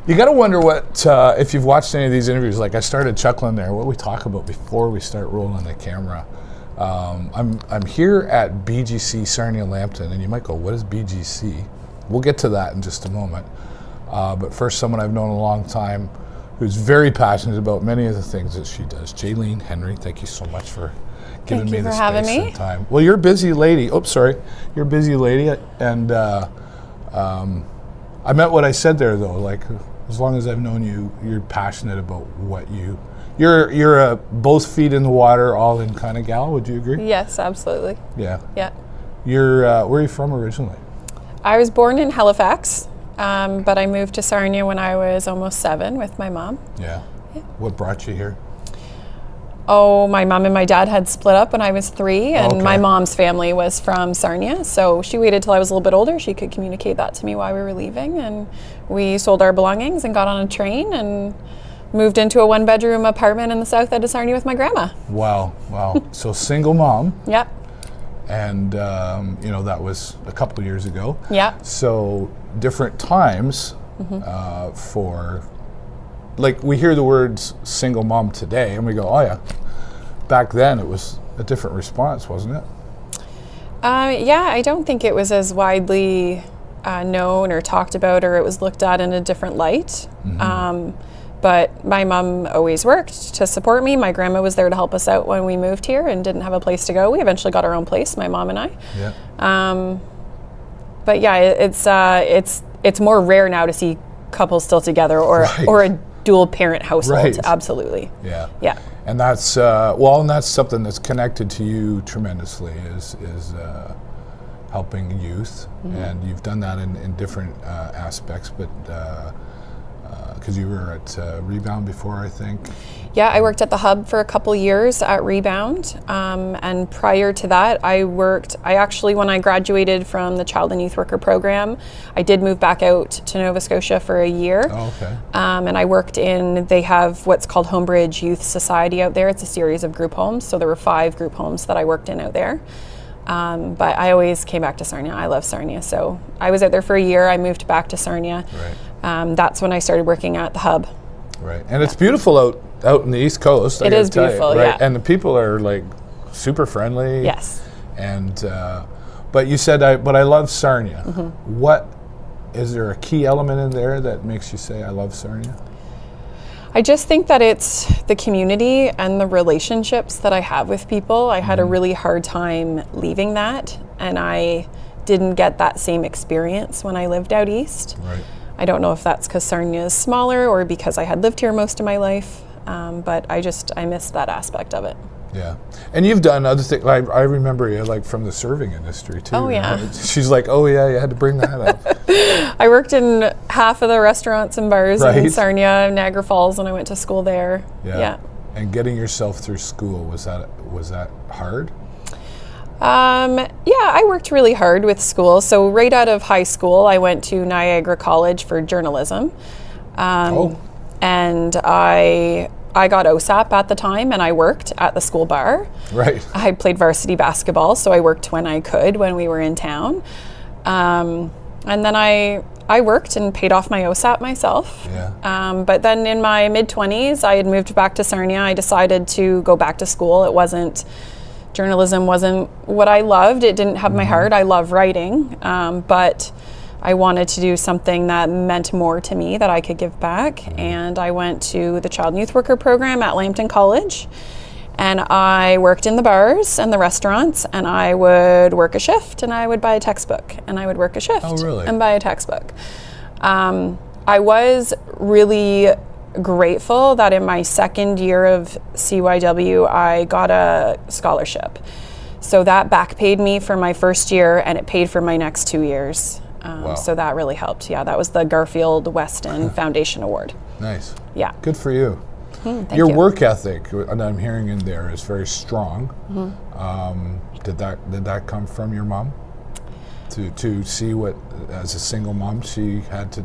You got to wonder what, if you've watched any of these interviews, like I started chuckling there, what we talk about before we start rolling the camera. I'm here at BGC Sarnia-Lambton, and you might go, what is BGC? We'll get to that in just a moment. But first, someone I've known a long time who's very passionate about many of the things that she does. Jaylene Henry, thank you so much for giving me the space and time. Well, you're a busy lady. Oh, sorry. You're a busy lady. And I meant what I said there, though. Like, as long as I've known you, you're passionate about what you're a both feet in the water, all in kind of gal. Would you agree? Yes, absolutely. Yeah. Yeah. Where are you from originally? I was born in Halifax, but I moved to Sarnia when I was almost 7 with my mom. Yeah. What brought you here? Oh, my mom and my dad had split up when I was 3, and Okay. my mom's family was from Sarnia, so she waited till I was a little bit older. She could communicate that to me while we were leaving, and we sold our belongings and got on a train and moved into a 1-bedroom apartment in the south end of Sarnia with my grandma. Wow. So single mom. Yep. And, that was a couple years ago. Yeah. So different times for, like, we hear the words single mom today and we go, oh yeah. Back then it was a different response, wasn't it? Yeah, I don't think it was as widely known or talked about, or it was looked at in a different light. But my mom always worked to support me. My grandma was there to help us out when we moved here and didn't have a place to go. We eventually got our own place, my mom and I. Yeah. But yeah, it's more rare now to see couples still together, or a dual parent household. Right. Absolutely. Yeah. Yeah. And that's and that's something that's connected to you tremendously is helping youth, and you've done that in different aspects, but because you were at Rebound before, I think. Yeah, I worked at the Hub for a couple years at Rebound, and prior to that, I actually, when I graduated from the Child and Youth Worker program, I did move back out to Nova Scotia for a year. Oh, okay. And I worked they have what's called Homebridge Youth Society out there. It's a series of group homes, so there were 5 group homes that I worked in out there. But I always came back to Sarnia. I love Sarnia, so I was out there for a year. I moved back to Sarnia. Right. That's when I started working at the Hub. Right, and it's beautiful out in the East Coast. It is beautiful, right? yeah. And the people are like super friendly. Yes. And but you said I love Sarnia. What is there a key element in there that makes you say I love Sarnia? I just think that it's the community and the relationships that I have with people. I had a really hard time leaving that, and I didn't get that same experience when I lived out east. Right. I don't know if that's because Sarnia is smaller or because I had lived here most of my life, but I missed that aspect of it. Yeah, and you've done other things. Like, I remember you like from the serving industry too. Oh yeah. Right? She's like, oh yeah, you had to bring that up. I worked in half of the restaurants and bars in Right. Sarnia, Niagara Falls, when I went to school there. Yeah. And getting yourself through school, was that hard? Yeah, I worked really hard with school. So right out of high school, I went to Niagara College for journalism. And I got OSAP at the time, and I worked at the school bar. Right. I played varsity basketball, so I worked when I could when we were in town. And then I worked and paid off my OSAP myself. Yeah. But then in my mid-20s, I had moved back to Sarnia. I decided to go back to school. Journalism wasn't what I loved. It didn't have my heart. I love writing, but I wanted to do something that meant more to me, that I could give back. And I went to the Child and Youth Worker program at Lambton College, and I worked in the bars and the restaurants, and I would work a shift and I would buy a textbook, and I would work a shift and buy a textbook. I was really grateful that in my second year of CYW, I got a scholarship. So that back paid me for my first year, and it paid for my next 2 years. Wow. So that really helped. Yeah, that was the Garfield Weston Foundation Award. Nice. Yeah. Good for you. Thank Your you. work ethic, and I'm hearing in there, is very strong. Did that come from your mom? To see what, as a single mom, she had to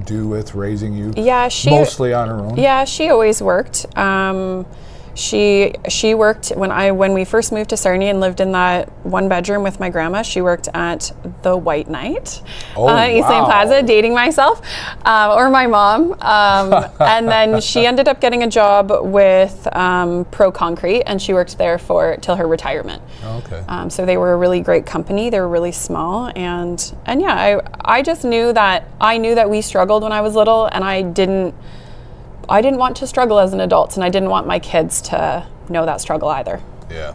do with raising you? Yeah, mostly on her own. Yeah, she always worked. She worked when we first moved to Sarnia and lived in that one bedroom with my grandma. She worked at the White Knight, East Lane Plaza, dating myself, or my mom. And then she ended up getting a job with Pro Concrete, and she worked there till her retirement. Okay. So they were a really great company. They were really small, and yeah, I just knew that we struggled when I was little, and I didn't want to struggle as an adult, and I didn't want my kids to know that struggle either. Yeah.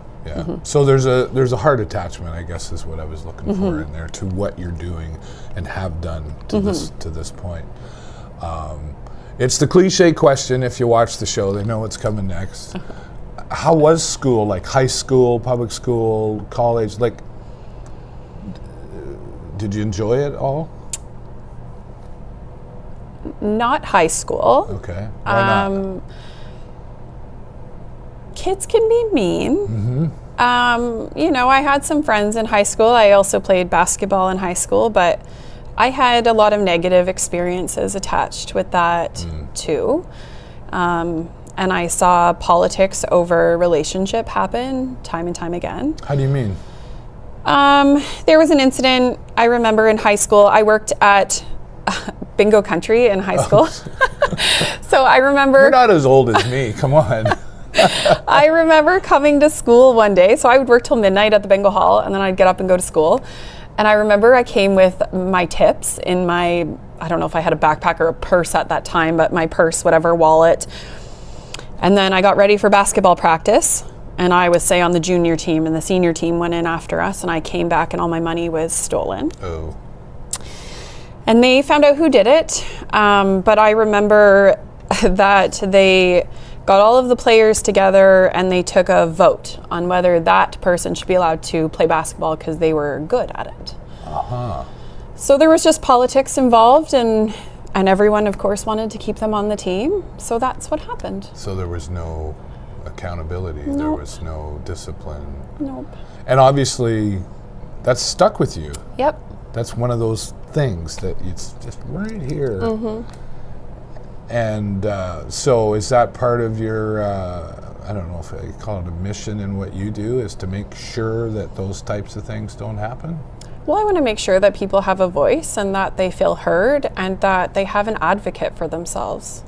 So there's a heart attachment, I guess, is what I was looking for in there, to what you're doing and have done to this point. It's the cliche question. If you watch the show, they know what's coming next. How was school? Like high school, public school, college? Like, did you enjoy it all? Not high school. Okay. Why not? Kids can be mean. I had some friends in high school. I also played basketball in high school, but I had a lot of negative experiences attached with that too. And I saw politics over relationship happen time and time again. How do you mean? There was an incident I remember in high school. I worked at Bingo Country in high school. So I remember... You're not as old as me, come on. I remember coming to school one day. So I would work till midnight at the bingo hall, and then I'd get up and go to school. And I remember I came with my tips in my, I don't know if I had a backpack or a purse at that time, but my purse, whatever, wallet. And then I got ready for basketball practice, and I was, say, on the junior team, and the senior team went in after us, and I came back and all my money was stolen. Oh. And they found out who did it, but I remember that they got all of the players together and they took a vote on whether that person should be allowed to play basketball because they were good at it. So there was just politics involved, and everyone, of course, wanted to keep them on the team. So that's what happened. So there was no accountability. Nope. There was no discipline. Nope. And obviously, that's stuck with you. Yep. That's one of those things that it's just right here. And so is that part of your, I don't know if I call it a mission in what you do, is to make sure that those types of things don't happen? Well, I want to make sure that people have a voice and that they feel heard and that they have an advocate for themselves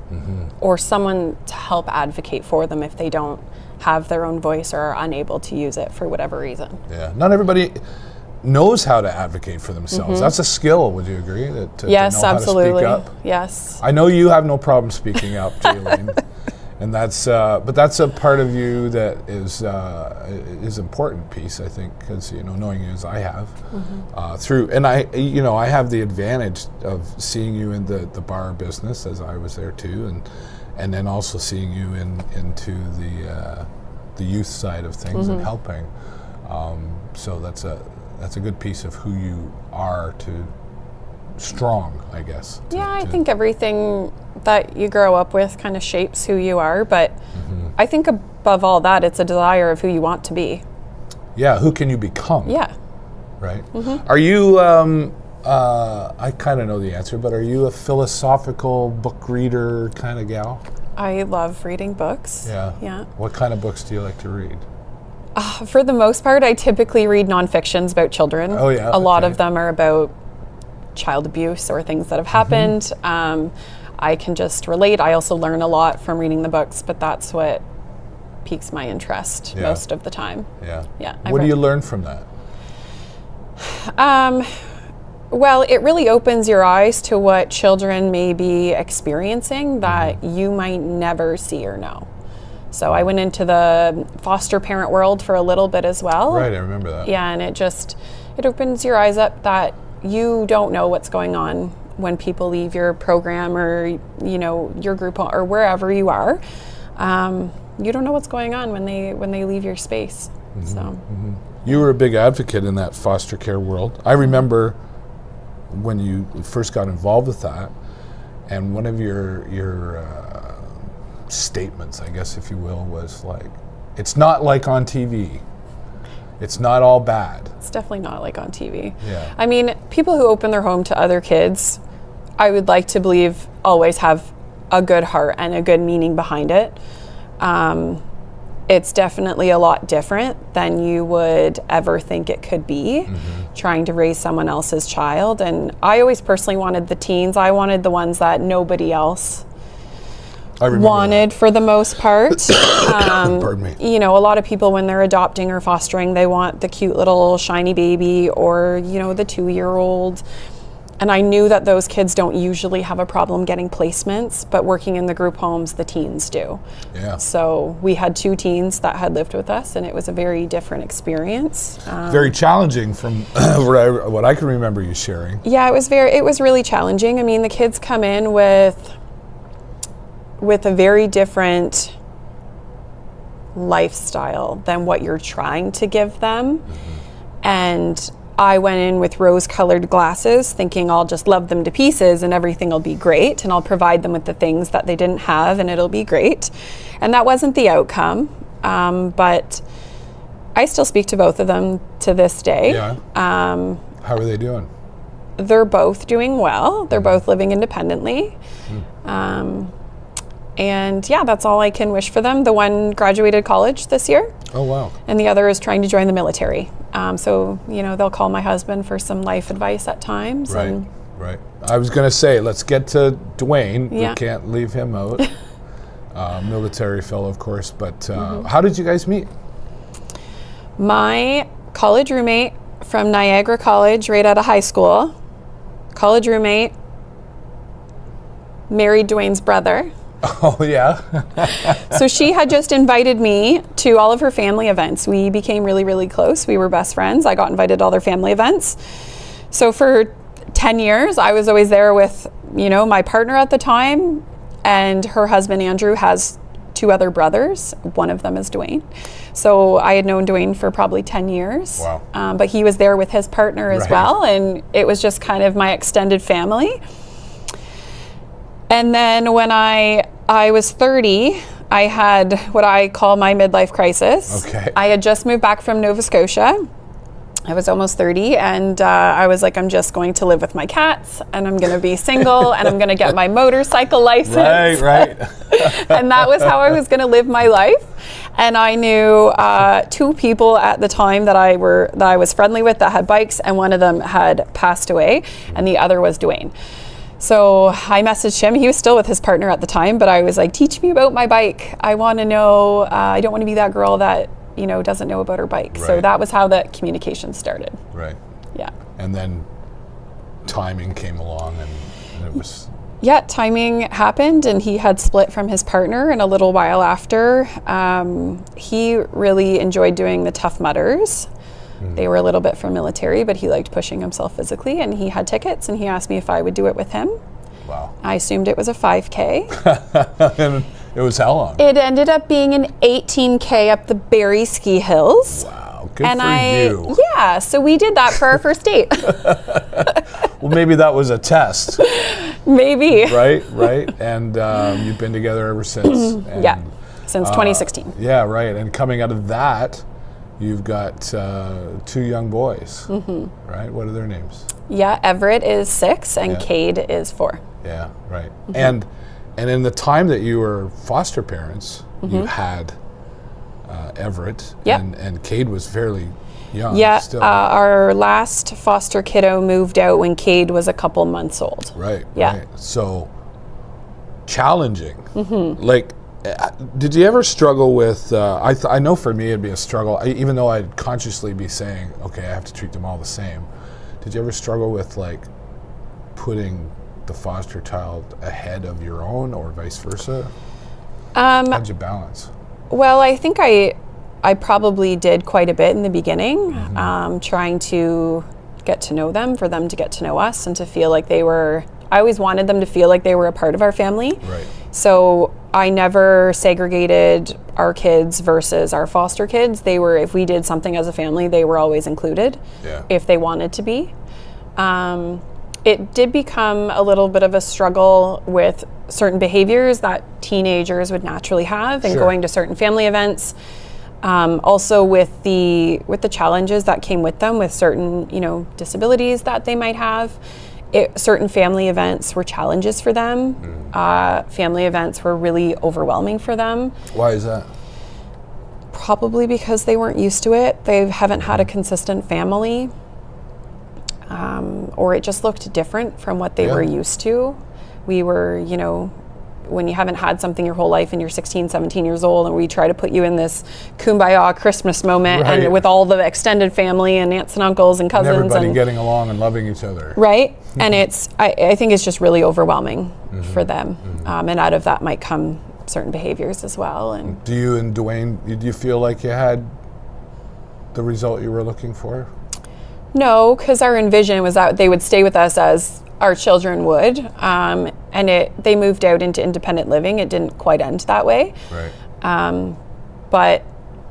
or someone to help advocate for them if they don't have their own voice or are unable to use it for whatever reason. Yeah, not everybody knows how to advocate for themselves. That's a skill, would you agree? Yes, to know absolutely. How to speak up? Yes. I know you have no problem speaking up, Jaylene. And that's, but that's a part of you that is important piece, I think, because knowing you as I have, through, and I have the advantage of seeing you in the bar business, as I was there too, and then also seeing you into the youth side of things and helping. So that's a good piece of who you are, to strong, I guess. I think everything that you grow up with kind of shapes who you are, but I think above all that, it's a desire of who you want to be. Yeah, who can you become? Yeah. Right? Are you, I kind of know the answer, but are you a philosophical book reader kind of gal? I love reading books. Yeah. What kind of books do you like to read? For the most part, I typically read nonfictions about children. Oh, yeah. A lot of them are about child abuse or things that have happened. I can just relate. I also learn a lot from reading the books, but that's what piques my interest most of the time. Yeah. What do you learn from that? Well, it really opens your eyes to what children may be experiencing that you might never see or know. So I went into the foster parent world for a little bit as well. Right, I remember that. Yeah, and it opens your eyes up that you don't know what's going on when people leave your program or your group or wherever you are. You don't know what's going on when they leave your space. You were a big advocate in that foster care world. I remember when you first got involved with that, and one of your statements, I guess, if you will, was like, it's not like on TV. It's not all bad. It's definitely not like on TV. Yeah. I mean, people who open their home to other kids, I would like to believe always have a good heart and a good meaning behind it. it's definitely a lot different than you would ever think it could be, trying to raise someone else's child. And I always personally wanted the teens. I wanted the ones that nobody else wanted for the most part. Pardon me. You know, a lot of people when they're adopting or fostering, they want the cute little shiny baby or, you know, the 2-year-old. And I knew that those kids don't usually have a problem getting placements, but working in the group homes, the teens do. Yeah. So we had 2 teens that had lived with us, and it was a very different experience. Very challenging from what I can remember you sharing. Yeah, it was really challenging. I mean, the kids come in with a very different lifestyle than what you're trying to give them. And I went in with rose-colored glasses thinking I'll just love them to pieces and everything will be great and I'll provide them with the things that they didn't have and it'll be great. And that wasn't the outcome. But I still speak to both of them to this day. Yeah. How are they doing? They're both doing well. They're both living independently. And yeah, that's all I can wish for them. The one graduated college this year. Oh, wow. And the other is trying to join the military. So, you know, they'll call my husband for some life advice at times. Right, right. I was going to say, let's get to Dwayne. Yeah. We can't leave him out. Military fellow, of course. But how did you guys meet? My college roommate from Niagara College, right out of high school, college roommate, married Dwayne's brother. Oh, yeah. So she had just invited me to all of her family events. We became really, really close. We were best friends. I got invited to all their family events. So for 10 years, I was always there with, you know, my partner at the time, and her husband, Andrew, has 2 other brothers. One of them is Dwayne. So I had known Dwayne for probably 10 years. Wow. But he was there with his partner as well, and it was just kind of my extended family. And then when I was 30, I had what I call my midlife crisis. Okay. I had just moved back from Nova Scotia. I was almost 30, and I was like, I'm just going to live with my cats, and I'm going to be single, and I'm going to get my motorcycle license. Right. And that was how I was going to live my life. And I knew 2 people at the time that I was friendly with that had bikes, and one of them had passed away, and the other was Dwayne. So I messaged him. He was still with his partner at the time, but I was like, teach me about my bike. I want to know, I don't want to be that girl that, you know, doesn't know about her bike. Right. So that was how that communication started. Right. Yeah. And then timing came along and it was... Yeah, timing happened, and he had split from his partner, and a little while after, he really enjoyed doing the Tough Mudders. They were a little bit for military, but he liked pushing himself physically, and he had tickets, and he asked me if I would do it with him. Wow. I assumed it was a 5K. And it was how long? It ended up being an 18K up the Barrie ski hills. Wow, good for you. Yeah, so we did that for our first date. Well, maybe that was a test. Maybe. Right. And you've been together ever since. And, yeah, since 2016. Yeah, right. And coming out of that, you've got 2 young boys, right? What are their names? Yeah, Everett is 6 and Cade is 4. Yeah, right. And in the time that you were foster parents, you had Everett, and Cade was fairly young. Yeah, still. our last foster kiddo moved out when Cade was a couple months old. Right. Yeah. Right. So challenging. Like, did you ever struggle with, I know for me it'd be a struggle, even though I'd consciously be saying, okay, I have to treat them all the same. Did you ever struggle with like putting the foster child ahead of your own or vice versa? How'd you balance? Well, I think I probably did quite a bit in the beginning, trying to get to know them, for them to get to know us, and to feel like I always wanted them to feel like they were a part of our family. Right. So I never segregated our kids versus our foster kids. If we did something as a family, they were always included if they wanted to be. It did become a little bit of a struggle with certain behaviors that teenagers would naturally have, and going to certain family events. Also with the challenges that came with them, with certain, disabilities that they might have. Certain family events were challenges for them. Family events were really overwhelming for them. Why is that? probably because they weren't used to it. They haven't had a consistent family, or it just looked different from what they were used to. We were, you know, when you haven't had something your whole life and you're 16, 17 years old, and we try to put you in this kumbaya Christmas moment and with all the extended family and aunts and uncles and cousins. And everybody getting along and loving each other. Right. And I think it's just really overwhelming for them. And out of that might come certain behaviors as well. And do you and Dwayne, do you feel like you had the result you were looking for? No, because our envision was that they would stay with us as our children would, and they moved out into independent living. It didn't quite end that way. Right. But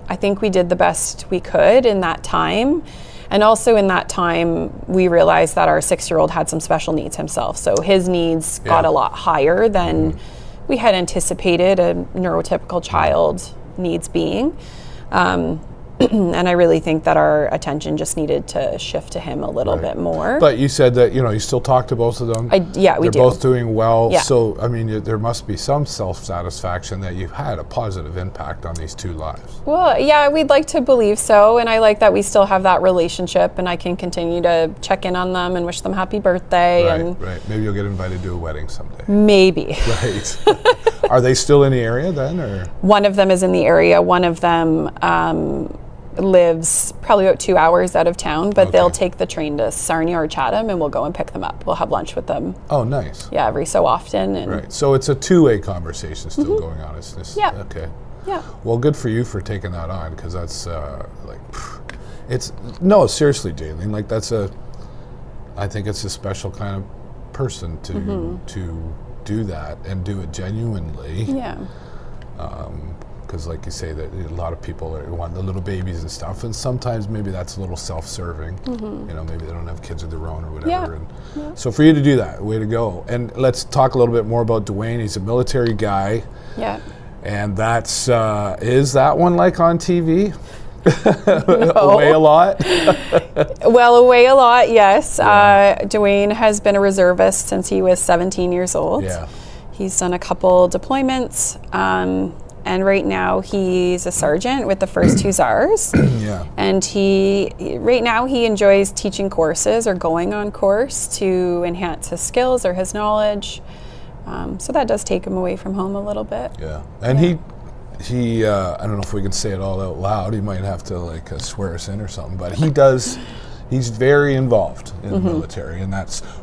I think we did the best we could in that time. And also in that time, we realized that our 6-year-old had some special needs himself. So his needs got a lot higher than we had anticipated a neurotypical child needs being. And I really think that our attention just needed to shift to him a little bit more. But you said that, you know, you still talk to both of them. We do. They're both doing well. Yeah. So, I mean, there must be some self-satisfaction that you've had a positive impact on these two lives. Well, yeah, we'd like to believe so. And I like that we still have that relationship, and I can continue to check in on them and wish them happy birthday. Right. Maybe you'll get invited to a wedding someday. Maybe. Right. Are they still in the area then, or? One of them is in the area. One of them lives probably about 2 hours out of town, but they'll take the train to Sarnia or Chatham, and we'll go and pick them up. We'll have lunch with them. Oh, nice. Yeah, every so often. And right. So it's a two-way conversation still going on. It's just, Yeah. Okay. Yeah. Well, good for you for taking that on, because that's it's no, seriously, Jaylene. Like I think it's a special kind of person to do that and do it genuinely. Yeah. Because like you say, that a lot of people want the little babies and stuff, and sometimes maybe that's a little self-serving. You know, maybe they don't have kids of their own or whatever. And so for you to do that, way to go. And let's talk a little bit more about Dwayne. He's a military guy. Yeah. And that's is that one like on TV? No. Away a lot? Well, away a lot, yes. Dwayne has been a reservist since he was 17 years old. Yeah. He's done a couple deployments. And right now he's a sergeant with the 1st Hussars. Yeah. And right now he enjoys teaching courses or going on course to enhance his skills or his knowledge. So that does take him away from home a little bit. Yeah. And he I don't know if we can say it all out loud. He might have to swear us in or something, but he's very involved in the military, and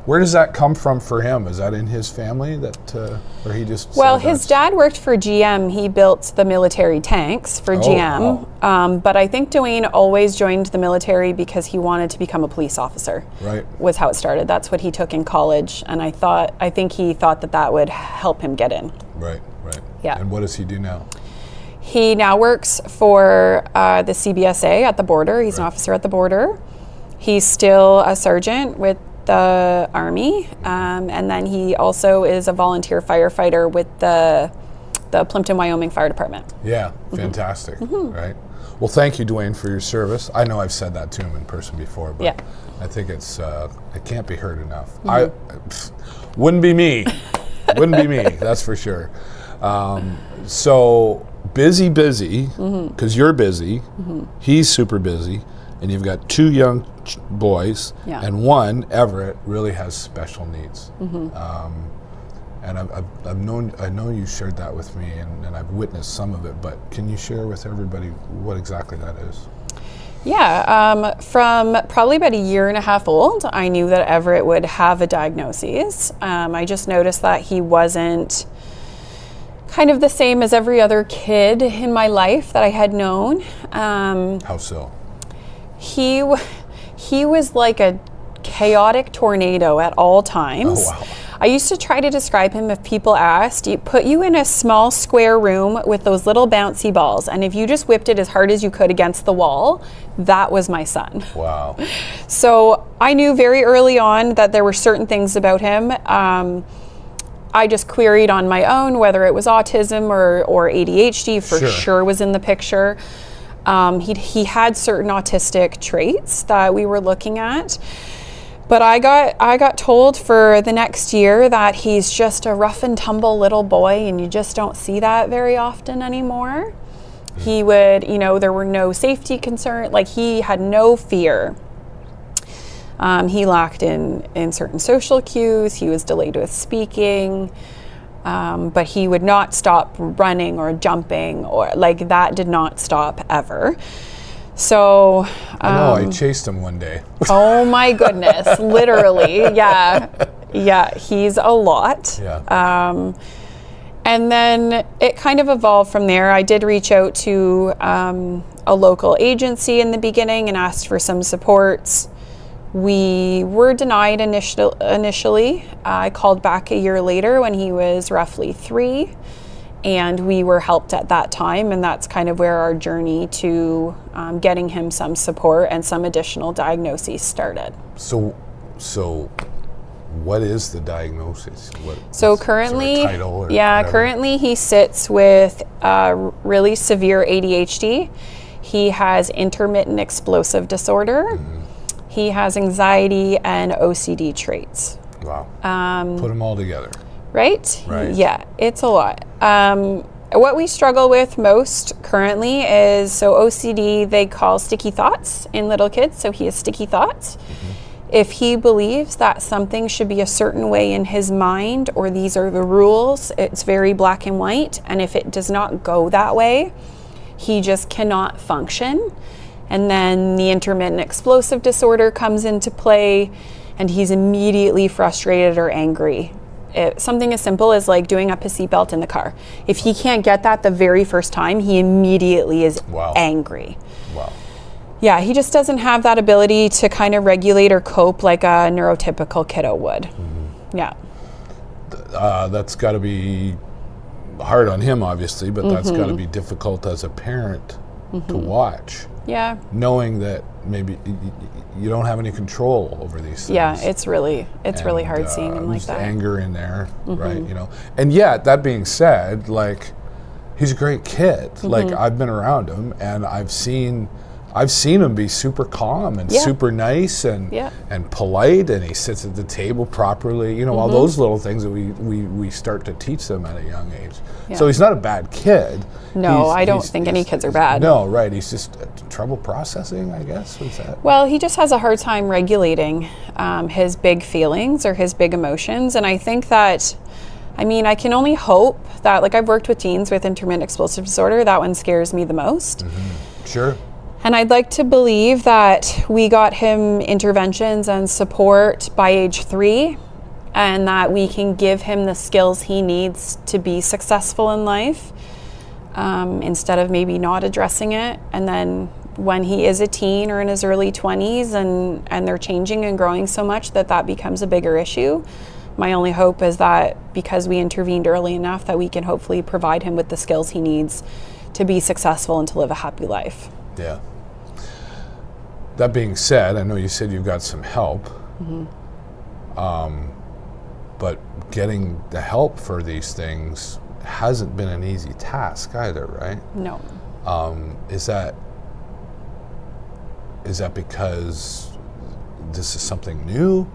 where does that come from for him? Is that in his family or he just? Well, his dad worked for GM. He built the military tanks for GM. Wow. But I think Dwayne always joined the military because he wanted to become a police officer. Right. Was how it started. That's what he took in college, and I think he thought that would help him get in. Right. Yeah. And what does he do now? He now works for the CBSA at the border. He's an officer at the border. He's still a sergeant with the Army, and then he also is a volunteer firefighter with the Plimpton, Wyoming Fire Department. Yeah, fantastic, right? Well, thank you, Dwayne, for your service. I know I've said that to him in person before, but I think it can't be heard enough. Wouldn't be me, that's for sure. So busy, because you're busy, he's super busy, and you've got 2 young boys, and one, Everett, really has special needs. And I know you shared that with me, and I've witnessed some of it, but can you share with everybody what exactly that is? Yeah, from probably about 1.5 years old, I knew that Everett would have a diagnosis. I just noticed that he wasn't kind of the same as every other kid in my life that I had known. How so? He was like a chaotic tornado at all times. Oh, wow. I used to try to describe him if people asked, put you in a small square room with those little bouncy balls, and if you just whipped it as hard as you could against the wall, that was my son. Wow. So I knew very early on that there were certain things about him. I just queried on my own whether it was autism or ADHD for sure was in the picture. He had certain autistic traits that we were looking at. But I got told for the next year that he's just a rough and tumble little boy, and you just don't see that very often anymore. He would, there were no safety concerns. Like, he had no fear. He lacked in certain social cues. He was delayed with speaking. But he would not stop running or jumping, or like that did not stop ever. So I know, I chased him one day. Oh my goodness, literally. Yeah, he's a lot. Yeah. And then it kind of evolved from there. I did reach out to a local agency in the beginning and asked for some supports. We were denied initially. I called back a year later when he was roughly 3, and we were helped at that time, and that's kind of where our journey to getting him some support and some additional diagnoses started. So what is the diagnosis? Currently, whatever? Currently he sits with really severe ADHD. He has intermittent explosive disorder. Mm-hmm. He has anxiety and OCD traits. Wow. Put them all together. Right? Right. Yeah, it's a lot. What we struggle with most currently is, OCD they call sticky thoughts in little kids. So he has sticky thoughts. Mm-hmm. If he believes that something should be a certain way in his mind, or these are the rules, it's very black and white. And if it does not go that way, he just cannot function. And then the intermittent explosive disorder comes into play, and he's immediately frustrated or angry. Something as simple as like doing up his seatbelt in the car. If he can't get that the very first time, he immediately is angry. Wow. Yeah, he just doesn't have that ability to kind of regulate or cope like a neurotypical kiddo would. Mm-hmm. Yeah. That's got to be hard on him, obviously, but that's got to be difficult as a parent to watch. Yeah. Knowing that maybe you don't have any control over these things. Yeah, it's really hard seeing him like that. Anger in there, right? And yet, that being said, like, he's a great kid. Like, I've been around him, and I've seen him be super calm and super nice and polite, and he sits at the table properly. All those little things that we start to teach them at a young age. Yeah. So he's not a bad kid. No, I don't think any kids are bad. No, right. He's just trouble processing, I guess. What's that? Well, he just has a hard time regulating his big feelings or his big emotions. And I think that, I can only hope that, like, I've worked with teens with intermittent explosive disorder. That one scares me the most. Mm-hmm. Sure. And I'd like to believe that we got him interventions and support by age 3, and that we can give him the skills he needs to be successful in life, instead of maybe not addressing it. And then when he is a teen or in his early 20s and they're changing and growing so much that becomes a bigger issue, my only hope is that because we intervened early enough that we can hopefully provide him with the skills he needs to be successful and to live a happy life. Yeah. That being said, I know you said you've got some help, but getting the help for these things hasn't been an easy task either, right? No. Is that because this is something new,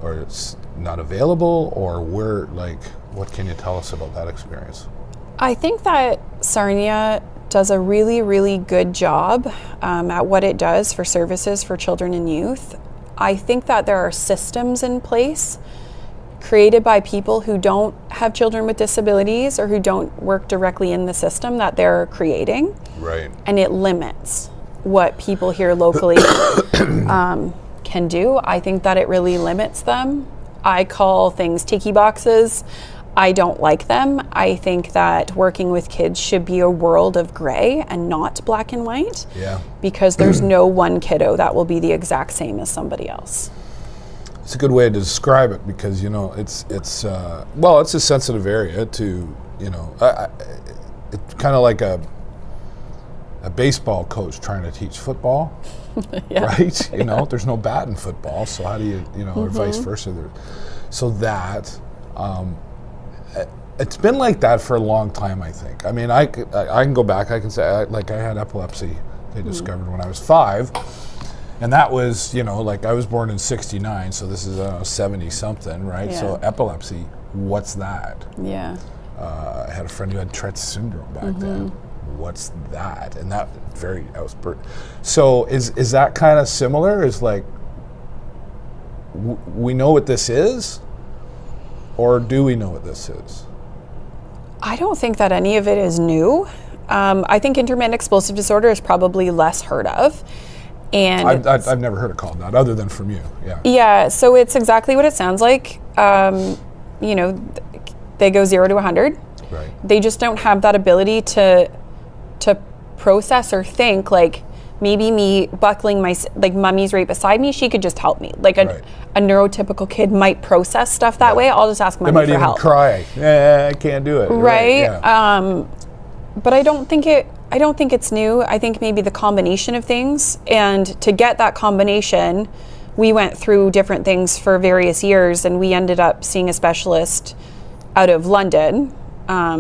or it's not available, or what can you tell us about that experience? I think that Sarnia does a really, really good job at what it does for services for children and youth. I think that there are systems in place created by people who don't have children with disabilities or who don't work directly in the system that they're creating. Right. And it limits what people here locally can do. I think that it really limits them. I call things tiki boxes. I don't like them. I think that working with kids should be a world of gray and not black and white. Yeah. Because there's no one kiddo that will be the exact same as somebody else. It's a good way to describe it, because it's a sensitive area to it's kind of like a baseball coach trying to teach football. Yeah. Right? There's no bat in football, so how do you or vice versa. So that it's been like that for a long time, I think. I can go back. I can say I had epilepsy. They discovered when I was 5. And that was, I was born in 69, so this is 70-something, right? Yeah. So epilepsy, what's that? Yeah. I had a friend who had Tourette's syndrome back then. what's that? And that so is that kind of similar? Is like, we know what this is, or do we know what this is? I don't think that any of it is new. I think intermittent explosive disorder is probably less heard of. And I've never heard it called that, other than from you. Yeah. Yeah, so it's exactly what it sounds like. You know, they go 0 to 100. Right. They just don't have that ability to process or think, like, maybe me buckling like mommy's right beside me, she could just help me. Like a neurotypical kid might process stuff that way. I'll just ask mommy for help. They might even cry. I can't do it. Right. Yeah. But I don't think it's new. I think maybe the combination of things, and to get that combination, we went through different things for various years, and we ended up seeing a specialist out of London.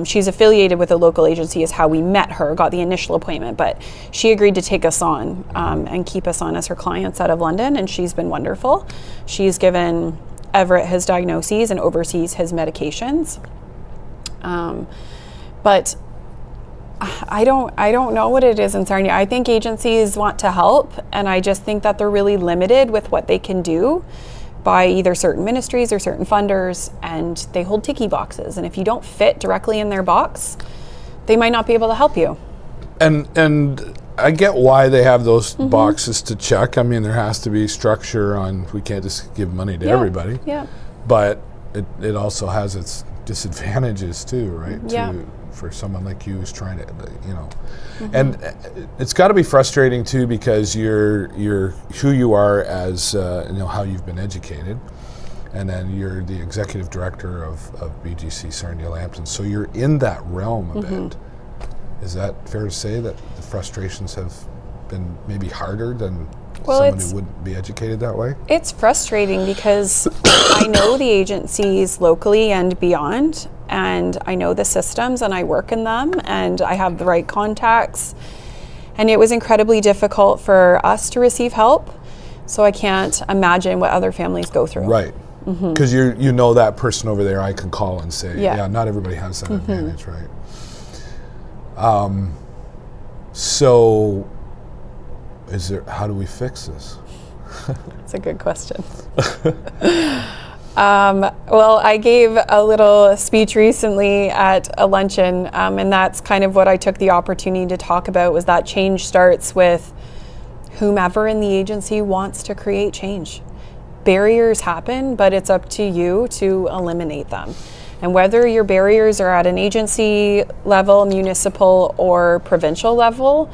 She's affiliated with a local agency, is how we met her, got the initial appointment, but she agreed to take us on and keep us on as her clients out of London, and she's been wonderful. She's given Everett his diagnoses and oversees his medications. But I don't know what it is in Sarnia. I think agencies want to help, and I just think that they're really limited with what they can do by either certain ministries or certain funders, and they hold ticky boxes. And if you don't fit directly in their box, they might not be able to help you. And I get why they have those boxes to check. I mean, there has to be structure on, we can't just give money to everybody. Yeah. But it also has its disadvantages too, right? Yeah. For someone like you who's trying to, you know, and it's got to be frustrating too, because you're who you are as, you know, how you've been educated, and then you're the executive director of BGC Sarnia-Lambton, so you're in that realm a bit. Is that fair to say that the frustrations have been maybe harder than someone who wouldn't be educated that way? It's frustrating because I know the agencies locally and beyond, and I know the systems, and I work in them, and I have the right contacts, and it was incredibly difficult for us to receive help, so I can't imagine what other families go through. Right, because you know that person over there, I can call and say, yeah, not everybody has that advantage, right? So how do we fix this? That's a good question. Well, I gave a little speech recently at a luncheon, and that's kind of what I took the opportunity to talk about, was that change starts with whomever in the agency wants to create change. Barriers happen, but it's up to you to eliminate them. And whether your barriers are at an agency level, municipal, or provincial level,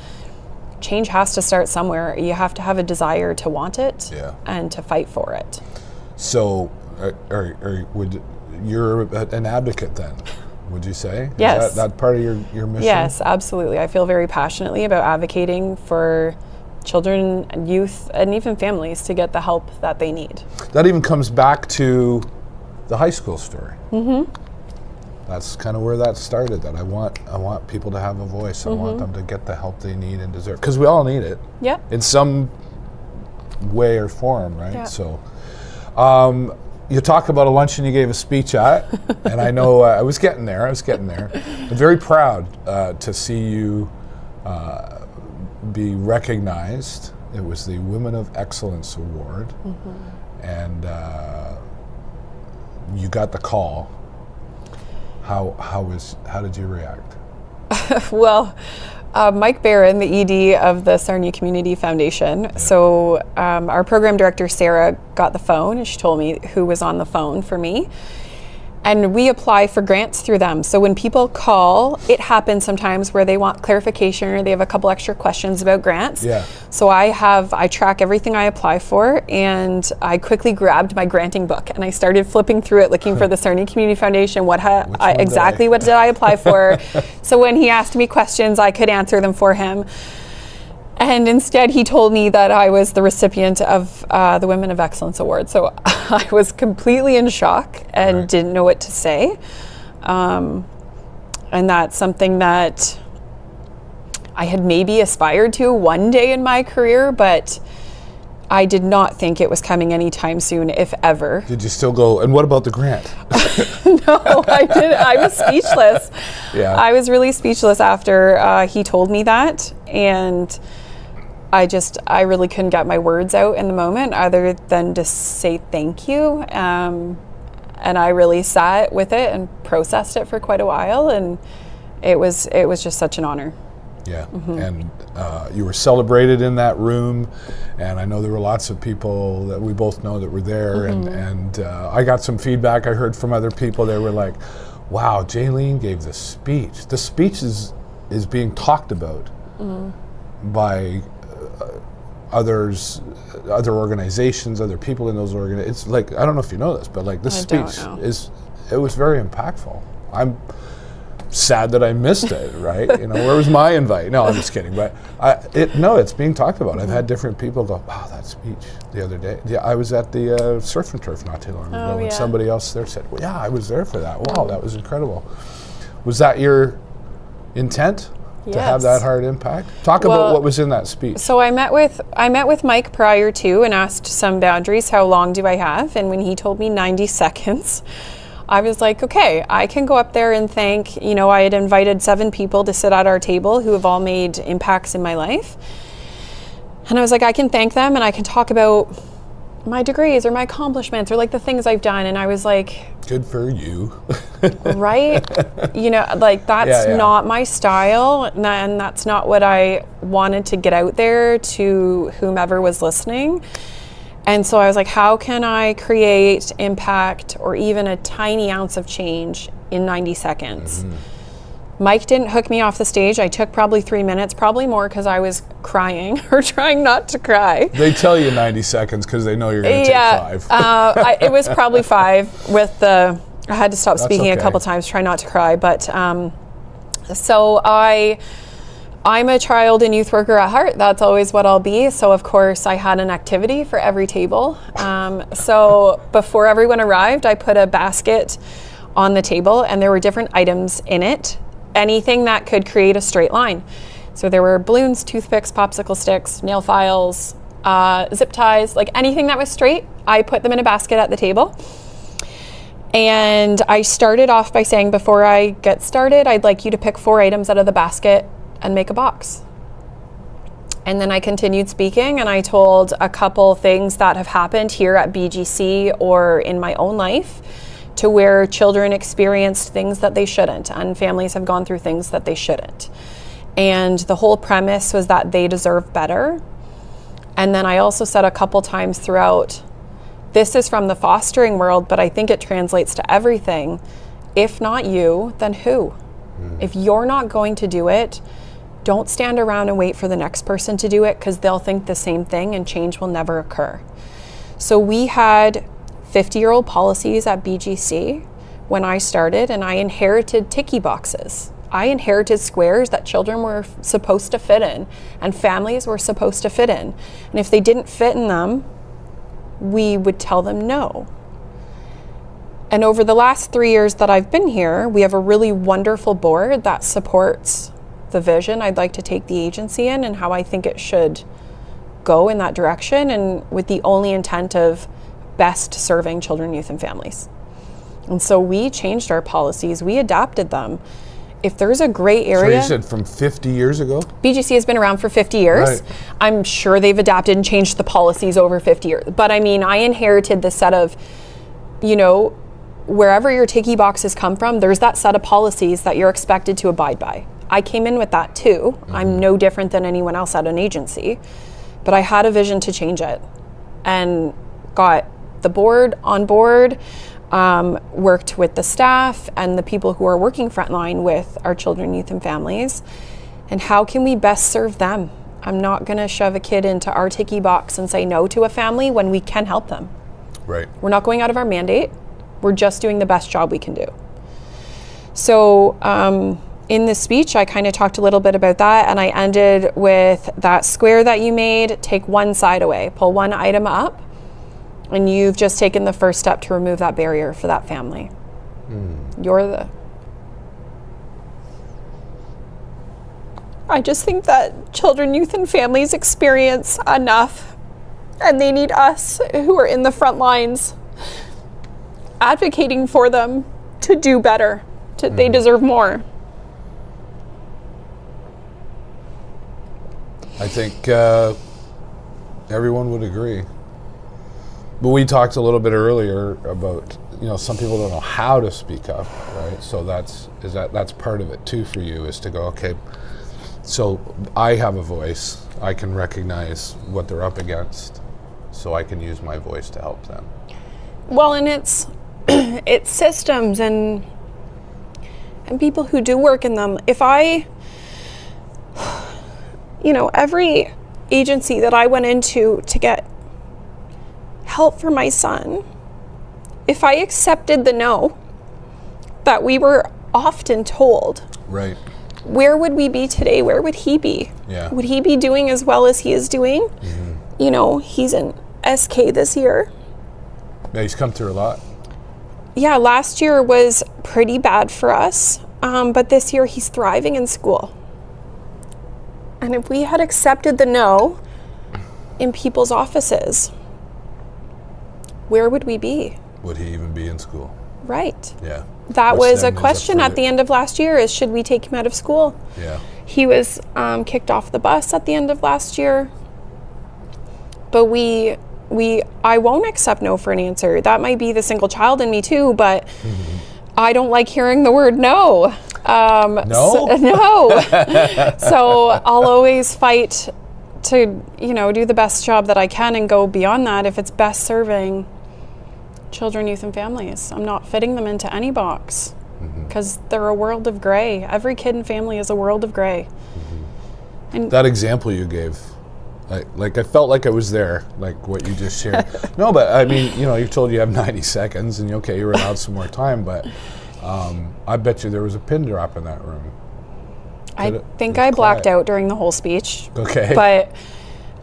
change has to start somewhere. You have to have a desire to want it and to fight for it. So you're an advocate then, would you say? Yes. Is that part of your mission? Yes, absolutely. I feel very passionately about advocating for children and youth and even families to get the help that they need. That even comes back to the high school story. That's kind of where that started, that I want people to have a voice. I want them to get the help they need and deserve, because we all need it in some way or form, right? So you talk about a luncheon you gave a speech at, and I know I was getting there. I'm very proud to see you be recognized. It was the Women of Excellence Award, and you got the call. How did you react? Well, Mike Barron, the ED of the Sarnia Community Foundation. So our program director, Sarah, got the phone, and she told me who was on the phone for me. And we apply for grants through them. So when people call, it happens sometimes where they want clarification or they have a couple extra questions about grants. So I track everything I apply for, and I quickly grabbed my granting book and I started flipping through it, looking for the Sarnia Community Foundation, what did I apply for? So when he asked me questions, I could answer them for him. And instead, he told me that I was the recipient of the Women of Excellence Award. So I was completely in shock and didn't know what to say. And that's something that I had maybe aspired to one day in my career, but I did not think it was coming anytime soon, if ever. Did you still go, and what about the grant? No, I didn't. I was speechless. Yeah. I was really speechless after he told me that. And I really couldn't get my words out in the moment other than to say thank you. And I really sat with it and processed it for quite a while. And it was just such an honor. Yeah, and you were celebrated in that room, and I know there were lots of people that we both know that were there, and I got some feedback I heard from other people. They were like, wow, Jaylene gave the speech. The speech is being talked about by other organizations, other people in those organizations. It's like, I don't know if you know this, but like this speech it was very impactful. I'm sad that I missed it, right? Where was my invite? No, I'm just kidding. But it's being talked about. I've had different people go, wow, that speech the other day. Yeah, I was at the Surf and Turf not too long ago, and somebody else there said, well, yeah, I was there for that. Wow, that was incredible. Was that your intent? To have that hard impact? Talk about what was in that speech. So I met with Mike prior to and asked some boundaries. How long do I have? And when he told me 90 seconds, I was like, okay, I can go up there and thank, I had invited 7 people to sit at our table who have all made impacts in my life. And I was like, I can thank them and I can talk about my degrees or my accomplishments or like the things I've done. And I was like, good for you. Right? That's not my style. And that's not what I wanted to get out there to whomever was listening. And so I was like, how can I create impact or even a tiny ounce of change in 90 seconds? Mike didn't hook me off the stage. I took probably 3 minutes, probably more because I was crying or trying not to cry. They tell you 90 seconds because they know you're going to take 5. It was probably 5 with I had to stop speaking a couple times, try not to cry. But so I'm a child and youth worker at heart. That's always what I'll be. So of course I had an activity for every table. So before everyone arrived, I put a basket on the table and there were different items in it. Anything that could create a straight line. So there were balloons, toothpicks, popsicle sticks, nail files, zip ties, like anything that was straight, I put them in a basket at the table. And I started off by saying, before I get started, I'd like you to pick 4 items out of the basket and make a box. And then I continued speaking and I told a couple things that have happened here at BGC or in my own life to where children experienced things that they shouldn't and families have gone through things that they shouldn't. And the whole premise was that they deserve better. And then I also said a couple times throughout, this is from the fostering world, but I think it translates to everything. If not you, then who? If you're not going to do it, don't stand around and wait for the next person to do it because they'll think the same thing and change will never occur. So we had 50-year-old policies at BGC when I started, and I inherited ticky boxes. I inherited squares that children were supposed to fit in and families were supposed to fit in. And if they didn't fit in them, we would tell them no. And over the last 3 years that I've been here, we have a really wonderful board that supports the vision I'd like to take the agency in and how I think it should go in that direction, and with the only intent of best serving children, youth, and families. And so we changed our policies, we adapted them. If there's a gray area... So you said from 50 years ago? BGC has been around for 50 years. Right. I'm sure they've adapted and changed the policies over 50 years. But I mean, I inherited the set of, wherever your ticky boxes come from, there's that set of policies that you're expected to abide by. I came in with that too. I'm no different than anyone else at an agency. But I had a vision to change it and got the board on board, worked with the staff and the people who are working frontline with our children, youth, and families. And how can we best serve them? I'm not going to shove a kid into our ticky box and say no to a family when we can help them. Right. We're not going out of our mandate. We're just doing the best job we can do. So in the speech, I kind of talked a little bit about that, and I ended with that square that you made, take one side away, pull one item up, and you've just taken the first step to remove that barrier for that family. I just think that children, youth, and families experience enough And they need us who are in the front lines advocating for them to do better. They deserve more. I think everyone would agree. But we talked a little bit earlier about, some people don't know how to speak up, right? So that's part of it too for you, is to go, okay, so I have a voice. I can recognize what they're up against, so I can use my voice to help them. Well, and it's systems and people who do work in them. If every agency that I went into to get help for my son, if I accepted the no that we were often told, right, where would we be today? Where would he be? Yeah. Would he be doing as well as he is doing? Mm-hmm. He's in SK this year. Yeah, he's come through a lot. Yeah, last year was pretty bad for us, but this year he's thriving in school. And if we had accepted the no in people's offices, where would we be? Would he even be in school? Right. Yeah. That was a question at the end of last year, is should we take him out of school? Yeah. He was kicked off the bus at the end of last year. But I won't accept no for an answer. That might be the single child in me too, but I don't like hearing the word no. No? No. So I'll always fight to, do the best job that I can and go beyond that if it's best serving children, youth, and families. I'm not fitting them into any box because they're a world of gray. Every kid and family is a world of gray. And that example you gave, I felt like I was there, like what you just shared. No, but I mean, you told you have 90 seconds and okay, you're allowed some more time, but I bet you there was a pin drop in that room. I think I blacked out during the whole speech. Okay. But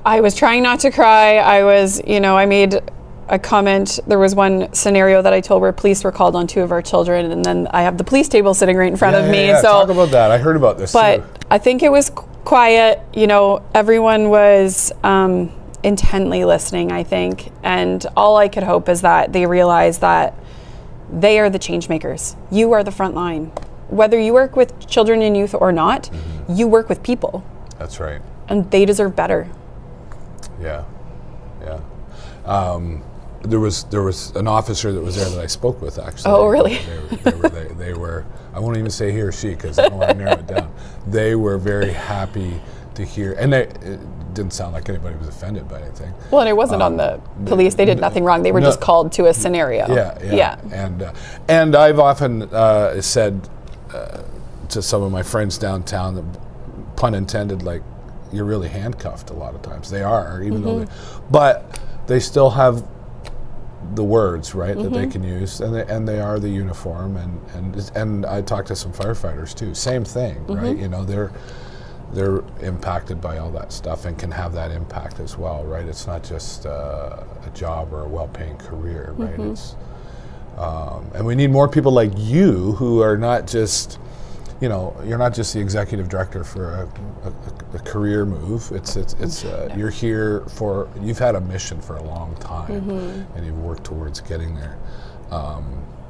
I was trying not to cry. I was, I made a comment. There was one scenario that I told where police were called on two of our children, and then I have the police table sitting right in front of me. Yeah. So talk about that. I heard about this but too. I think it was quiet. Everyone was intently listening, I think. And all I could hope is that they realize that they are the change makers. You are the front line. Whether you work with children and youth or not, you work with people. That's right. And they deserve better. Yeah. There was an officer that was there that I spoke with, actually. Oh, really? They were, I won't even say he or she because I don't want to narrow it down. They were very happy to hear, and it didn't sound like anybody was offended by anything. Well, and it wasn't on the police. They did nothing wrong. They were just called to a scenario. Yeah. And I've often said to some of my friends downtown, that, pun intended, like, you're really handcuffed a lot of times. They are, even though but they still have the words, right, that they can use, and they are the uniform, and I talked to some firefighters too. Same thing, right? They're impacted by all that stuff and can have that impact as well, right? It's not just a job or a well-paying career, right? It's and we need more people like you who are not just, you're not just the executive director for a career move. It's you're here for, you've had a mission for a long time, and you've worked towards getting there.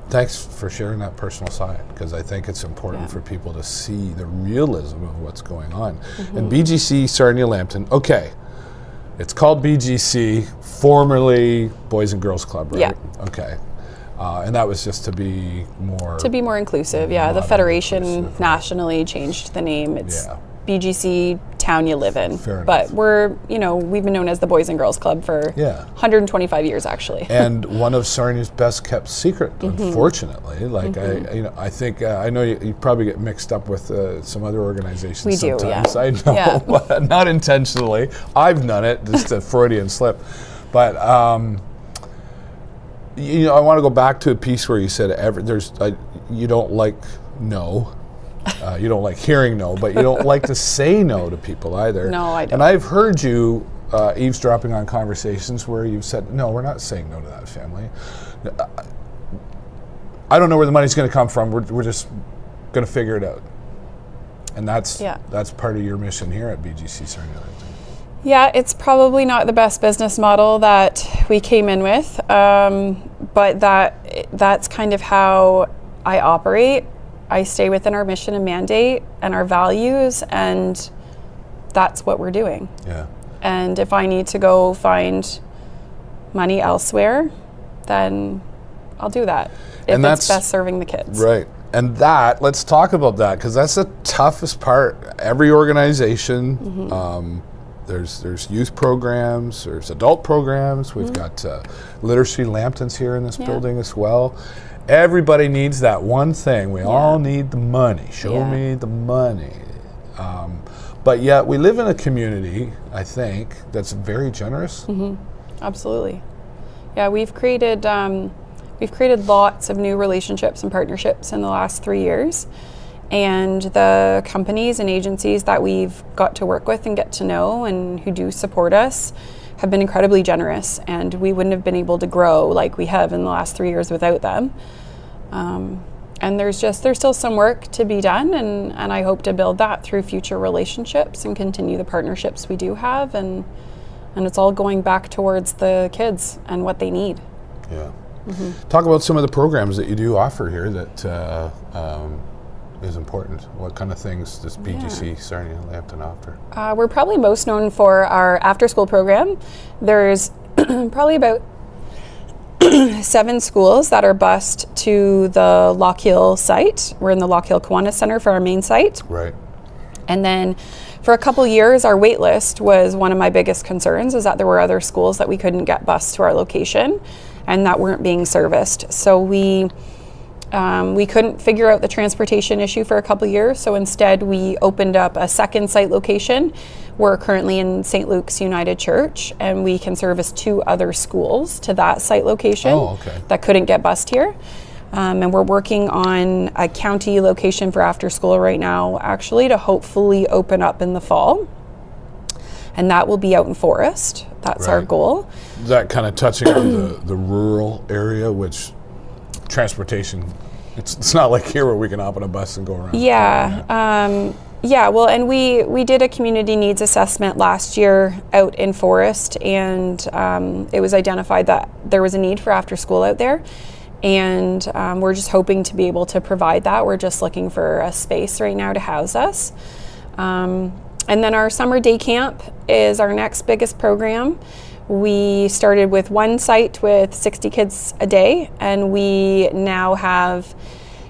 Thanks for sharing that personal side, because I think it's important for people to see the realism of what's going on. And BGC Sarnia-Lambton, okay, it's called BGC, formerly Boys and Girls Club, right? Yeah. Okay. And that was just to be more inclusive. Yeah, the federation nationally changed the name. It's BGC Town You Live In. Fair but enough. we've been known as the Boys and Girls Club for 125 years, actually. And one of Sarnia's best kept secret, unfortunately. Like I think I know you probably get mixed up with some other organizations. We do, sometimes. I know, but not intentionally. I've done it, just a Freudian slip. But I want to go back to a piece where you said you don't like no. You don't like hearing no, but you don't like to say no to people either. No, I don't. And I've heard you eavesdropping on conversations where you've said, no, we're not saying no to that family. I don't know where the money's going to come from. We're just going to figure it out. And that's part of your mission here at BGC Sarnia-Lambton. Yeah, it's probably not the best business model that we came in with, but that's kind of how I operate. I stay within our mission and mandate and our values, and that's what we're doing. Yeah. And if I need to go find money elsewhere, then I'll do that. If it's best serving the kids. Right. And let's talk about that, because that's the toughest part. Every organization, there's youth programs, there's adult programs. We've got Literacy Lambton's here in this building as well. Everybody needs that one thing. We all need the money. Show me the money. But yet we live in a community, I think, that's very generous. Absolutely. Yeah, we've created lots of new relationships and partnerships in the last 3 years. And the companies and agencies that we've got to work with and get to know and who do support us have been incredibly generous, and we wouldn't have been able to grow like we have in the last 3 years without them. And there's still some work to be done, and I hope to build that through future relationships and continue the partnerships we do have, and it's all going back towards the kids and what they need. Yeah. Talk about some of the programs that you do offer here that is important. What kind of things does BGC Sarnia-Lambton offer? We're probably most known for our after-school program. There's probably about 7 schools that are bused to the Lockhill site. We're in the Lockhill Kiwanis Center for our main site. Right. And then for a couple years, our wait list was one of my biggest concerns, is that there were other schools that we couldn't get bused to our location and that weren't being serviced. So we couldn't figure out the transportation issue for a couple years, so instead we opened up a second site location. We're currently in St. Luke's United Church, and we can service 2 other schools to that site location that couldn't get bused here. And we're working on a county location for after school right now, actually, to hopefully open up in the fall. And that will be out in Forest. That's our goal. That kind of touching on the rural area, which transportation, it's not like here where we can hop on a bus and go around. Well, and we did a community needs assessment last year out in Forest, and it was identified that there was a need for after school out there, and we're just hoping to be able to provide that. We're just looking for a space right now to house us. And then our summer day camp is our next biggest program. We started with one site with 60 kids a day, and we now have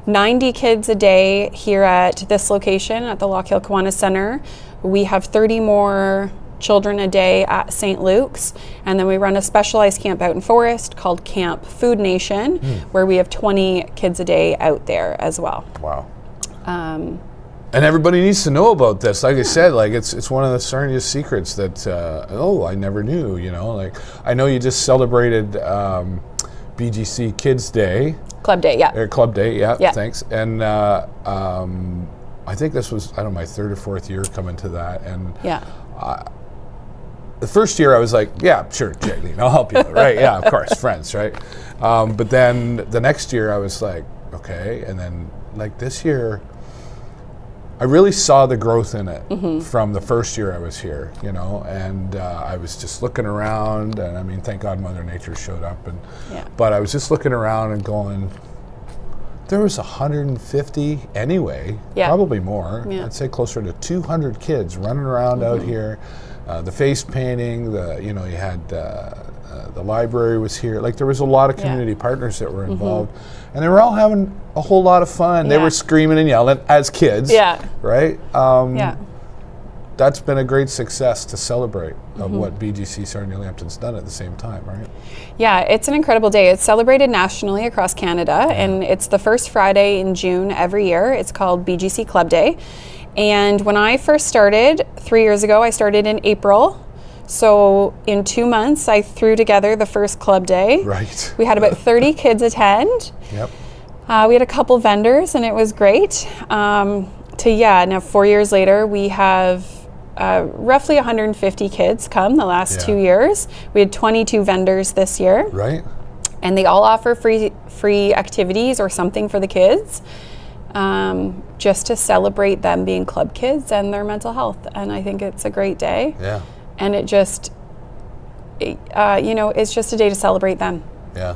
90 kids a day here at this location at the Lockhill Kiwanis Center. We have 30 more children a day at St. Luke's, and then we run a specialized camp out in Forest called Camp Food Nation, where we have 20 kids a day out there as well. Wow. And everybody needs to know about this. Like I said, like it's one of the Sarnia's secrets that I never knew. You know, like I know you just celebrated BGC Kids Day. Club Day, yeah. Or Club Day, yeah. Thanks. And I think this was my 3rd or 4th year coming to that, and the first year I was like, yeah, sure, Jaylene, I'll help you, right? Yeah, of course, friends, right? But then the next year I was like, okay, and then like this year, I really saw the growth in it from the first year I was here, you know, and I was just looking around, and I mean, thank God Mother Nature showed up, and but I was just looking around and going, there was 150 anyway, probably more. I'd say closer to 200 kids running around out here. The face painting, you had the library was here. Like there was a lot of community partners that were involved, and they were all having a whole lot of fun. They were screaming and yelling as kids, right? That's been a great success to celebrate of what BGC Sarnia-Lambton's done at the same time, right? Yeah, it's an incredible day. It's celebrated nationally across Canada, and it's the first Friday in June every year. It's called BGC Club Day. And when I first started 3 years ago, I started in April. So in 2 months, I threw together the first club day. Right. We had about 30 kids attend. Yep. We had a couple vendors, and it was great. Now 4 years later, we have roughly 150 kids come the last 2 years. We had 22 vendors this year. Right. And they all offer free activities or something for the kids, just to celebrate them being club kids and their mental health. And I think it's a great day. Yeah. And it just, it's just a day to celebrate them. Yeah.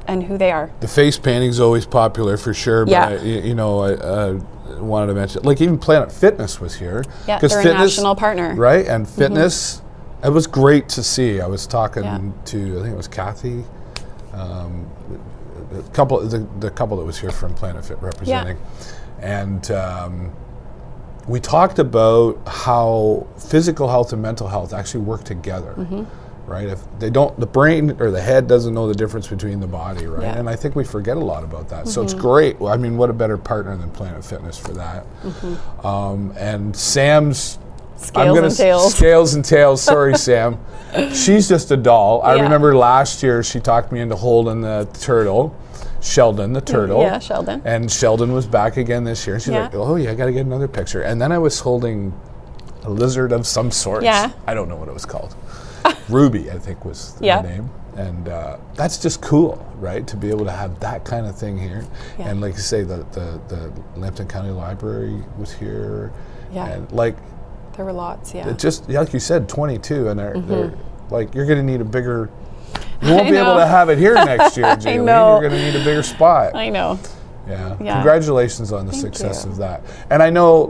And who they are. The face painting is always popular for sure, but Yeah. I wanted to mention, like even Planet Fitness was here. Yeah, 'Cause they're a fitness, national partner. right? And fitness, it was great to see. I was talking Yeah. to, I think it was Kathy, the couple that was here from Planet Fit representing, and we talked about how physical health and mental health actually work together. Right? If they don't, the brain or the head doesn't know the difference between the body, right? Yeah. And I think we forget a lot about that. So it's great. I mean, what a better partner than Planet Fitness for that. And Sam's Scales and tails. Sorry, Sam. She's just a doll. I remember last year she talked me into holding the turtle, Sheldon, the turtle. Yeah, Sheldon. And Sheldon was back again this year. She's Yeah. like, oh yeah, I got to get another picture. And then I was holding a lizard of some sort. Yeah. I don't know what it was called. Ruby, I think was the Yeah. name. And that's just cool, right? To be able to have that kind of thing here. Yeah. And like you say, the Lambton County Library was here. Yeah. And like, There were lots, yeah. it just, like you said, 22, and they're like, you're going to need a bigger, you won't be able to have it here next year, Jaylene. know. You're going to need a bigger spot. I know. Yeah. Yeah. Congratulations on the Thank success you. of that. And I know,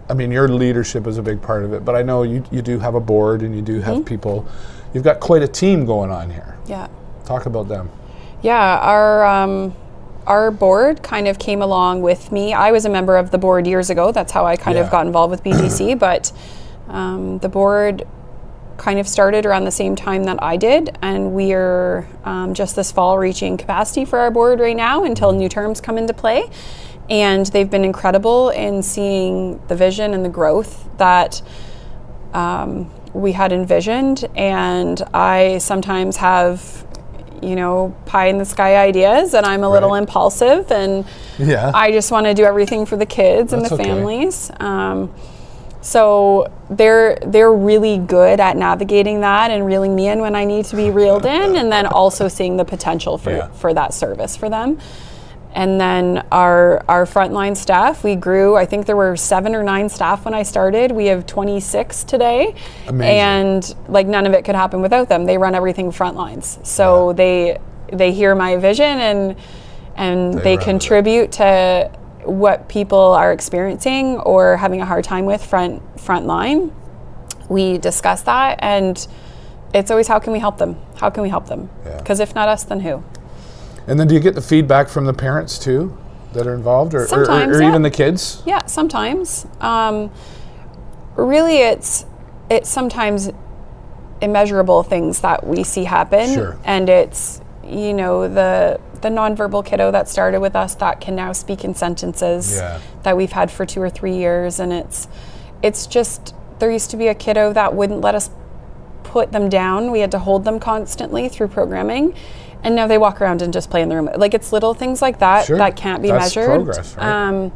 I mean, your leadership is a big part of it, but I know you do have a board and you do have people. You've got quite a team going on here. Yeah. Talk about them. Yeah, our board kind of came along with me. I was a member of the board years ago. That's how I kind of got involved with BGC, but the board kind of started around the same time that I did, and we're just this fall reaching capacity for our board right now until new terms come into play. And they've been incredible in seeing the vision and the growth that we had envisioned. And I sometimes have, pie in the sky ideas, and I'm a little impulsive, and I just want to do everything for the kids and the families. So they're really good at navigating that and reeling me in when I need to be reeled in, and then also seeing the potential for that service for them. And then our frontline staff, we grew. I think there were 7 or 9 staff when I started. We have 26 today. Amazing. And none of it could happen without them. They run everything frontlines. So they hear my vision and they contribute to what people are experiencing or having a hard time with frontline. We discuss that, and it's always, how can we help them? How can we help them? Because if not us, then who? And then do you get the feedback from the parents too that are involved, or even the kids? Yeah, sometimes. Really, it's sometimes immeasurable things that we see happen. Sure. And it's, the nonverbal kiddo that started with us that can now speak in sentences that we've had for 2 or 3 years. And it's just, there used to be a kiddo that wouldn't let us put them down. We had to hold them constantly through programming. And now they walk around and just play in the room. Like, it's little things like that that can't be measured. Progress, right?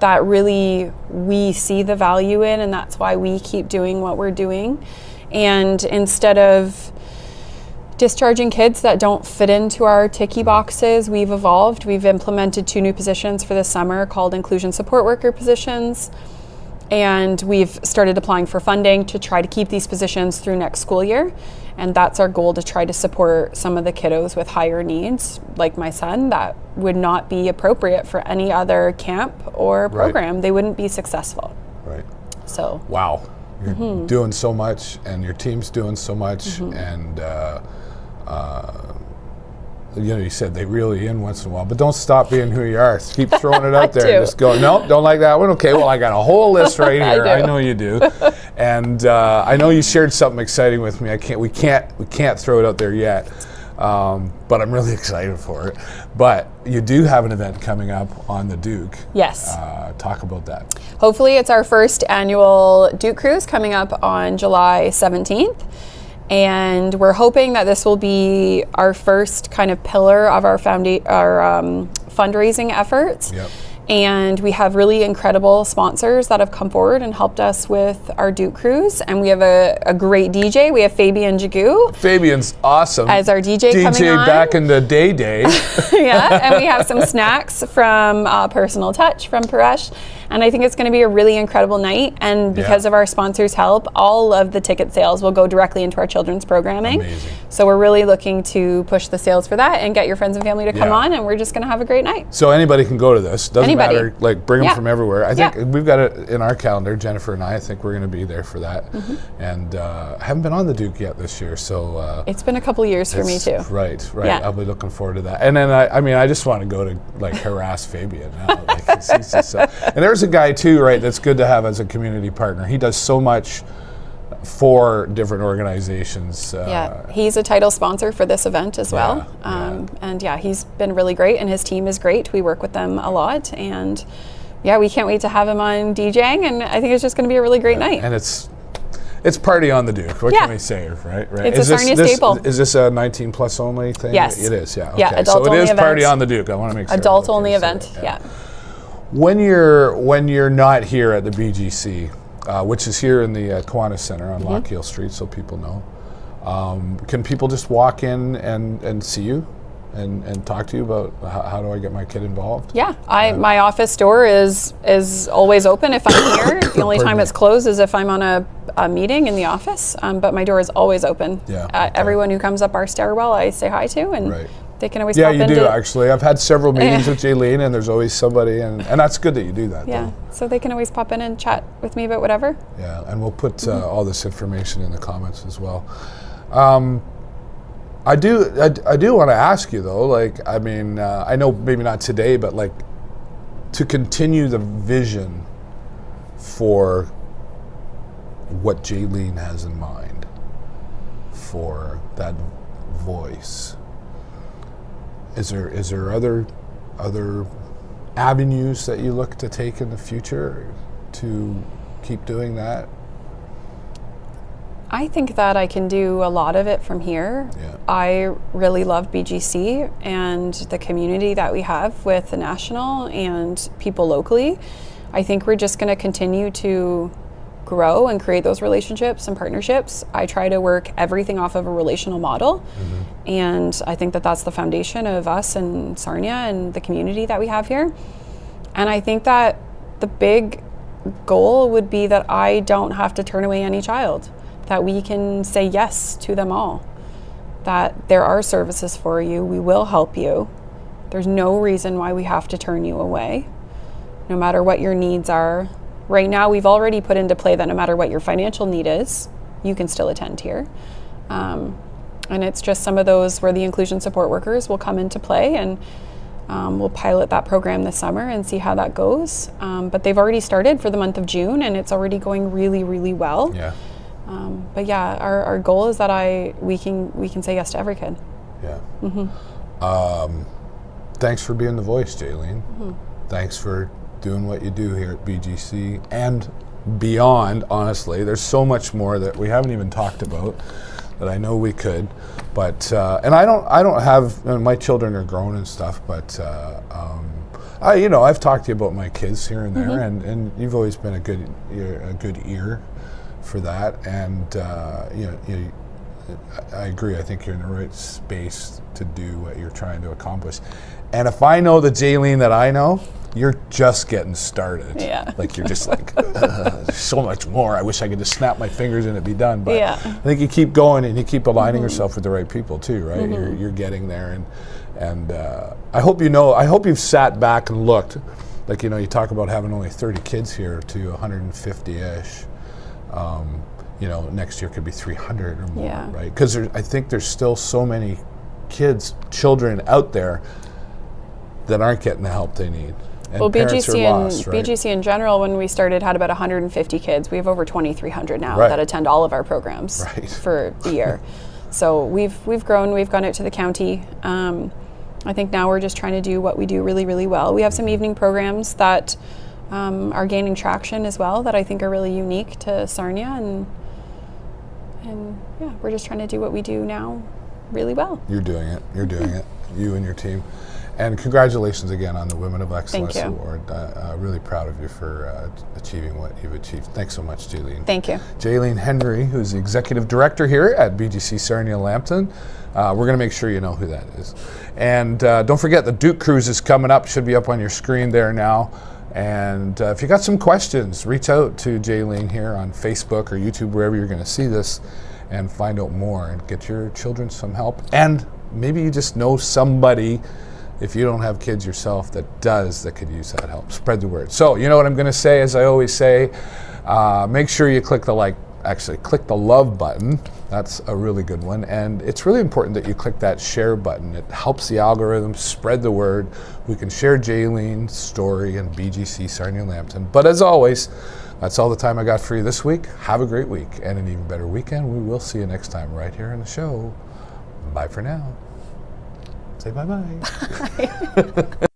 That really we see the value in, and that's why we keep doing what we're doing. And instead of discharging kids that don't fit into our ticky boxes, we've evolved. We've implemented 2 new positions for this summer called inclusion support worker positions. And we've started applying for funding to try to keep these positions through next school year. And that's our goal, to try to support some of the kiddos with higher needs, like my son, that would not be appropriate for any other camp or program. They wouldn't be successful. Right. So. Wow. You're doing so much, and your team's doing so much, and you said they reel you in once in a while, but don't stop being who you are. Keep throwing it out there. Just go, nope, don't like that one. Okay, well, I got a whole list right here. I know you do, and I know you shared something exciting with me. We can't throw it out there yet, but I'm really excited for it. But you do have an event coming up on the Duke. Yes. Talk about that. Hopefully, it's our first annual Duke Cruise coming up on July 17th. And we're hoping that this will be our first kind of pillar of our fundraising efforts. Yep. And we have really incredible sponsors that have come forward and helped us with our Duke Cruise. And we have a great DJ. We have Fabian Jagoo. Fabian's awesome. As our DJ coming on. back in the day. Yeah, and we have some snacks from Personal Touch from Paresh. And I think it's going to be a really incredible night. And because of our sponsors' help, all of the ticket sales will go directly into our children's programming. Amazing. So we're really looking to push the sales for that and get your friends and family to come on, and we're just going to have a great night. So anybody can go to this. Doesn't matter, like bring them from everywhere. I think we've got it in our calendar, Jennifer and I think we're going to be there for that. And I haven't been on the Duke yet this year, so it's been a couple years for me too. Right. Yeah. I'll be looking forward to that. And then I just want to go to like harass Fabian now. Like, he's just and there's a guy too, right? That's good to have as a community partner. He does so much for different organizations. He's a title sponsor for this event as well. And he's been really great, and his team is great. We work with them a lot, and we can't wait to have him on DJing, and I think it's just going to be a really great night. And it's party on the Duke. What can we say, right? It's a Sarnia staple. Is this a 19 plus only thing? Yes. It is, Okay. Adult so it is event. Party on the Duke. I want to make sure. Adult only event, When you're not here at the BGC, which is here in the Kiwanis Center on Lockhill Street, so people know, can people just walk in and see you and talk to you about how do I get my kid involved? My office door is always open if I'm here. The only time it's closed is if I'm on a meeting in the office, but my door is always open. Everyone who comes up our stairwell I say hi to, and they can always pop in. Yeah, you do actually. I've had several meetings with Jaylene, and there's always somebody, and that's good that you do that. Yeah, so they can always pop in and chat with me about whatever. Yeah, and we'll put all this information in the comments as well. I do want to ask you though, like, I mean, I know maybe not today, but like to continue the vision for what Jaylene has in mind for that voice. Is there other avenues that you look to take in the future to keep doing that? I think that I can do a lot of it from here. I really love BGC and the community that we have with the national and people locally. I think we're just going to continue to grow and create those relationships and partnerships. I try to work everything off of a relational model, and I think that that's the foundation of us and Sarnia and the community that we have here. And I think that the big goal would be that I don't have to turn away any child, that we can say yes to them all, that there are services for you, we will help you. There's no reason why we have to turn you away, no matter what your needs are. Right now, we've already put into play that no matter what your financial need is, you can still attend here. And it's just some of those where the inclusion support workers will come into play, and we'll pilot that program this summer and see how that goes. But they've already started for the month of June, and it's already going really, really well. But our goal is that we can say yes to every kid. Thanks for being the voice, Jaylene. Thanks for doing what you do here at BGC and beyond. Honestly, there's so much more that we haven't even talked about that I know we could, but and I don't have, my children are grown and stuff, but I've talked to you about my kids here and there, and you've always been a good ear for that, and I agree. I think you're in the right space to do what you're trying to accomplish. And if I know the Jaylene that I know, you're just getting started. Like you're just like, there's so much more. I wish I could just snap my fingers and it'd be done. But I think you keep going and you keep aligning yourself with the right people too, right? You're getting there, and I hope you've sat back and looked, like, you talk about having only 30 kids here to 150-ish. Next year could be 300 or more, right? Because I think there's still so many children out there that aren't getting the help they need. And well, BGC in general, when we started, had about 150 kids. We have over 2,300 now that attend all of our programs for the year. So we've grown. We've gone out to the county. I think now we're just trying to do what we do really, really well. We have some evening programs that are gaining traction as well that I think are really unique to Sarnia, and we're just trying to do what we do now really well. You're doing it. You and your team. And congratulations again on the Women of Excellence Award. Really proud of you for achieving what you've achieved. Thanks so much, Jaylene. Thank you. Jaylene Henry, who's the Executive Director here at BGC Sarnia-Lambton. We're going to make sure you know who that is. And don't forget, the Duke Cruise is coming up. Should be up on your screen there now. And if you got some questions, reach out to Jaylene here on Facebook or YouTube, wherever you're going to see this, and find out more and get your children some help. And maybe you just know somebody, if you don't have kids yourself, that could use that help. Spread the word. So you know what I'm going to say, as I always say, make sure you click the click the love button. That's a really good one. And it's really important that you click that share button. It helps the algorithm spread the word. We can share Jaylene's story and BGC Sarnia-Lambton. But as always, that's all the time I got for you this week. Have a great week and an even better weekend. We will see you next time right here on the show. Bye for now. Say bye-bye. Bye.